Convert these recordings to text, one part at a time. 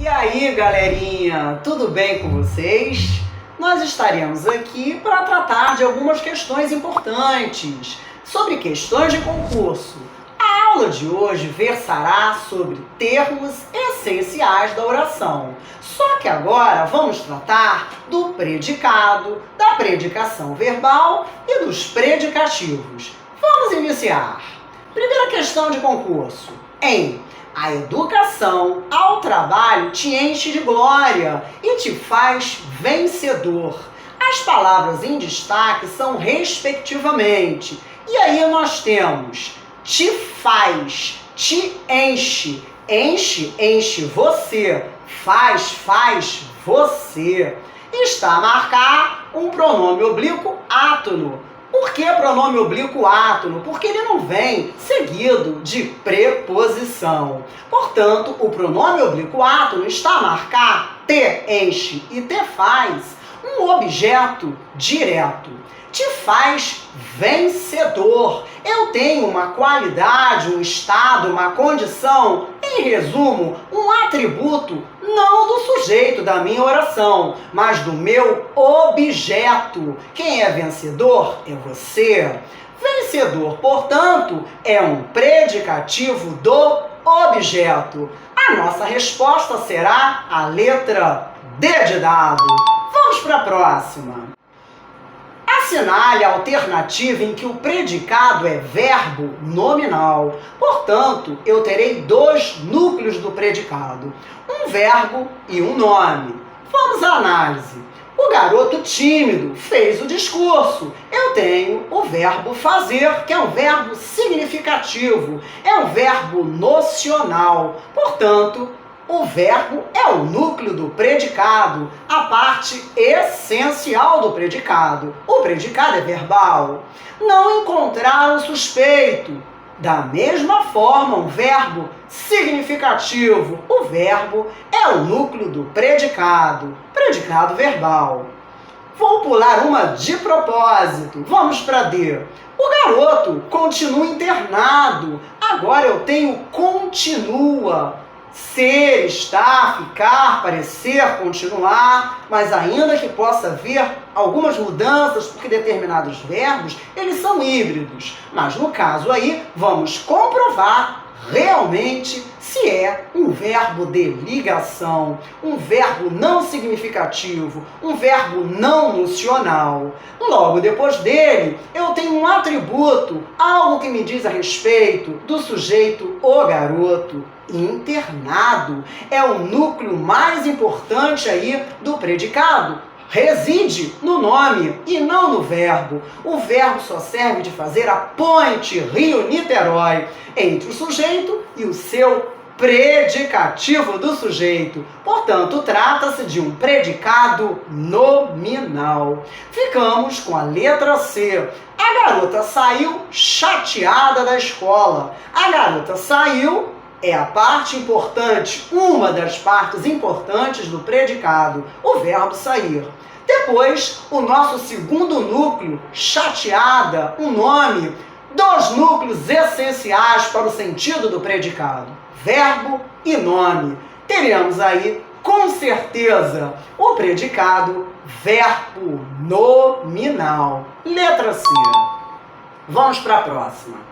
E aí, galerinha, tudo bem com vocês? Nós estaremos aqui para tratar de algumas questões importantes sobre questões de concurso. A aula de hoje versará sobre termos essenciais da oração. Só que agora vamos tratar do predicado, da predicação verbal e dos predicativos. Vamos iniciar. Primeira questão de concurso. A educação ao trabalho te enche de glória e te faz vencedor. As palavras em destaque são respectivamente. E aí nós temos te faz, te enche, enche você, faz você. Está a marcar um pronome oblíquo átono. Por que pronome oblíquo átono? Porque ele não vem seguido de preposição. Portanto, o pronome oblíquo átono está a marcar te enche e te faz um objeto direto. Te faz vencedor. Eu tenho uma qualidade, um estado, uma condição, em resumo, um atributo não do sujeito da minha oração, mas do meu objeto. Quem é vencedor é você. Vencedor, portanto, é um predicativo do objeto. A nossa resposta será a letra D de dado. Vamos para a próxima. Assinale a alternativa em que o predicado é verbo nominal. Portanto, eu terei dois núcleos do predicado, um verbo e um nome. Vamos à análise. O garoto tímido fez o discurso. Eu tenho o verbo fazer, que é um verbo significativo, é um verbo nocional. Portanto, o verbo é o núcleo do predicado, a parte essencial do predicado. O predicado é verbal. Não encontrar o suspeito. Da mesma forma, um verbo significativo. O verbo é o núcleo do predicado. Predicado verbal. Vou pular uma de propósito. Vamos para D. O garoto continua internado. Agora eu tenho continua. Ser, estar, ficar, parecer, continuar, mas ainda que possa haver algumas mudanças, porque determinados verbos, eles são híbridos. Mas no caso aí, vamos comprovar realmente se é um verbo de ligação, um verbo não significativo, um verbo não nocional. Logo depois dele, eu tenho um atributo, algo que me diz a respeito do sujeito, o garoto. Internado é o núcleo mais importante aí do predicado. Reside no nome e não no verbo. O verbo só serve de fazer a ponte Rio-Niterói entre o sujeito e o seu predicativo do sujeito. Portanto, trata-se de um predicado nominal. Ficamos com a letra C. A garota saiu chateada da escola. A garota saiu é a parte importante, uma das partes importantes do predicado, o verbo sair. Depois, o nosso segundo núcleo, chateada, um nome, dois núcleos essenciais para o sentido do predicado, verbo e nome. Teremos aí, com certeza, o predicado verbo nominal. Letra C. Vamos para a próxima.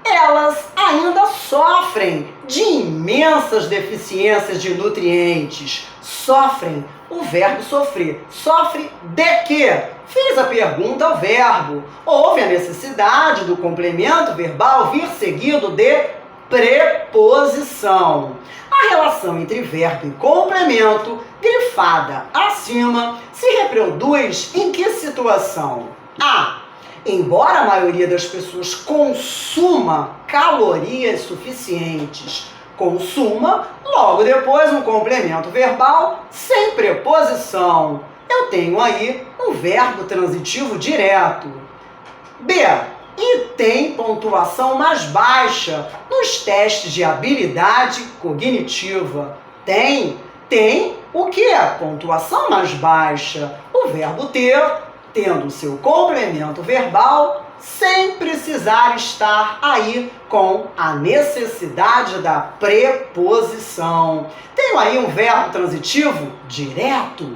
Elas ainda sofrem de imensas deficiências de nutrientes. Sofrem, o verbo sofrer. Sofre de quê? Fiz a pergunta ao verbo. Houve a necessidade do complemento verbal vir seguido de preposição. A relação entre verbo e complemento, grifada acima, se reproduz em que situação? A. Embora a maioria das pessoas consuma calorias suficientes, consuma, logo depois um complemento verbal sem preposição. Eu tenho aí um verbo transitivo direto. B. E tem pontuação mais baixa nos testes de habilidade cognitiva. Tem o que é pontuação mais baixa? O verbo ter, tendo seu complemento verbal sem precisar estar aí com a necessidade da preposição. Tenho aí um verbo transitivo direto.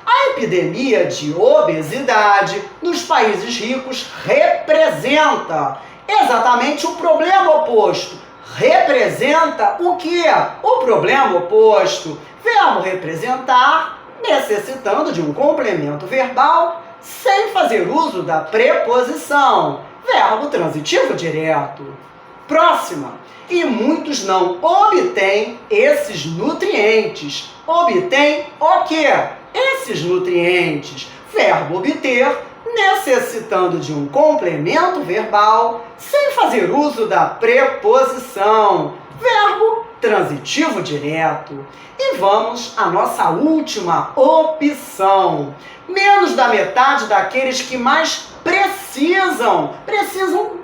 A epidemia de obesidade nos países ricos representa exatamente o problema oposto. Representa o que? O problema oposto. Verbo representar, necessitando de um complemento verbal, sem fazer uso da preposição. Verbo transitivo direto. Próxima. E muitos não obtêm esses nutrientes. Obtêm o quê? Esses nutrientes. Verbo obter, necessitando de um complemento verbal, sem fazer uso da preposição. Verbo transitivo direto. E vamos à nossa última opção. Menos da metade daqueles que mais precisam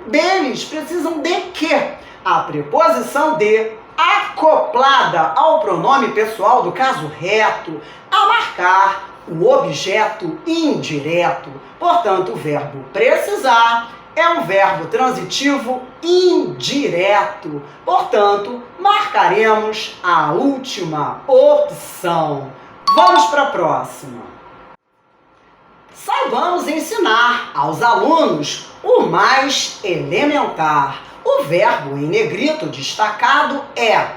deles, precisam de quê? A preposição de acoplada ao pronome pessoal do caso reto, a marcar o objeto indireto. Portanto, o verbo precisar é um verbo transitivo indireto. Portanto, marcaremos a última opção. Vamos para a próxima. Saibamos ensinar aos alunos o mais elementar. O verbo em negrito destacado é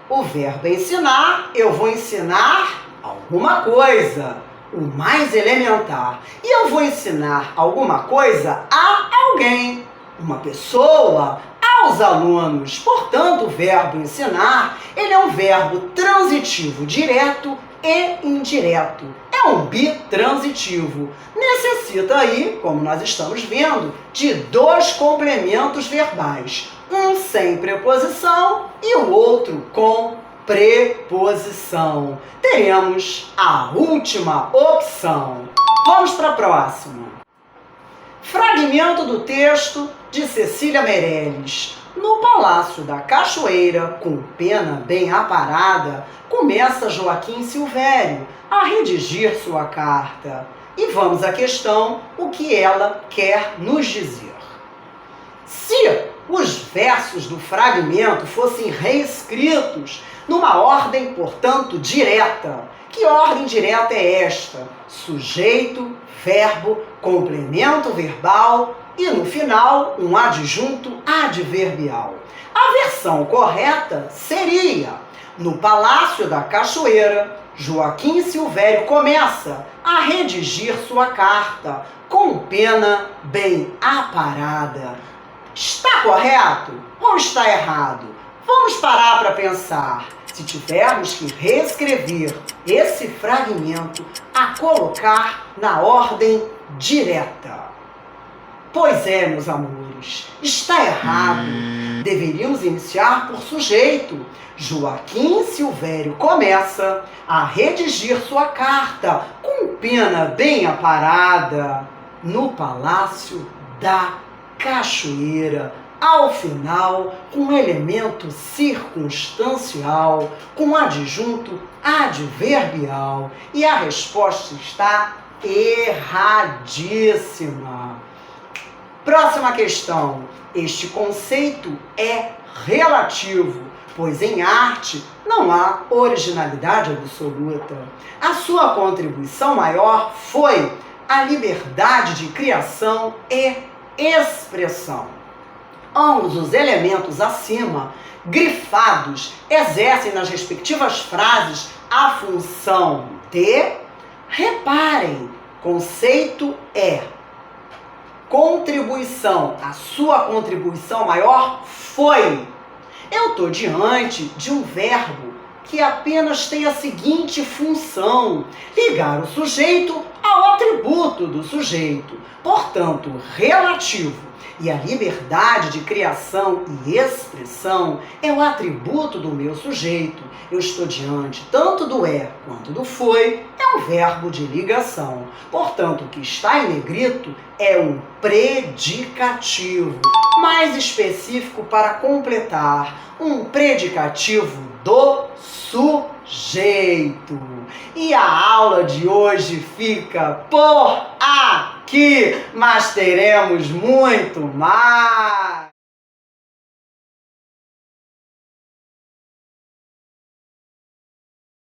o verbo ensinar. Eu vou ensinar alguma coisa, o mais elementar. E eu vou ensinar alguma coisa a alguém, uma pessoa, aos alunos. Portanto, o verbo ensinar, ele é um verbo transitivo direto e indireto. É um bitransitivo. Necessita aí, como nós estamos vendo, de dois complementos verbais. Um sem preposição e o outro com preposição. Teremos a última opção. Vamos para a próxima. Fragmento do texto de Cecília Meirelles. No Palácio da Cachoeira, com pena bem aparada, começa Joaquim Silvério a redigir sua carta. E vamos à questão, o que ela quer nos dizer. Se os versos do fragmento fossem reescritos numa ordem, portanto, direta, que ordem direta é esta? Sujeito, verbo, complemento verbal e, no final, um adjunto adverbial. A versão correta seria: no Palácio da Cachoeira, Joaquim Silvério começa a redigir sua carta com pena bem aparada. Está correto ou está errado? Vamos parar para pensar. Se tivermos que reescrever esse fragmento a colocar na ordem direta. Pois é, meus amores, está errado. Deveríamos iniciar por sujeito. Joaquim Silvério começa a redigir sua carta com pena bem aparada no Palácio da Cachoeira. Ao final, com elemento circunstancial, com adjunto adverbial. E a resposta está erradíssima. Próxima questão. Este conceito é relativo, pois em arte não há originalidade absoluta. A sua contribuição maior foi a liberdade de criação e expressão. Ambos os elementos acima, grifados, exercem nas respectivas frases a função de, reparem, conceito é contribuição. A sua contribuição maior foi. Eu estou diante de um verbo que apenas tem a seguinte função: ligar o sujeito ao atributo do sujeito. Portanto, relativo. E a liberdade de criação e expressão é o atributo do meu sujeito. Eu estou diante tanto do é quanto do foi, é um verbo de ligação. Portanto, o que está em negrito é um predicativo, mais específico para completar, um predicativo do sujeito. E a aula de hoje fica por aqui. aqui, mas teremos muito mais.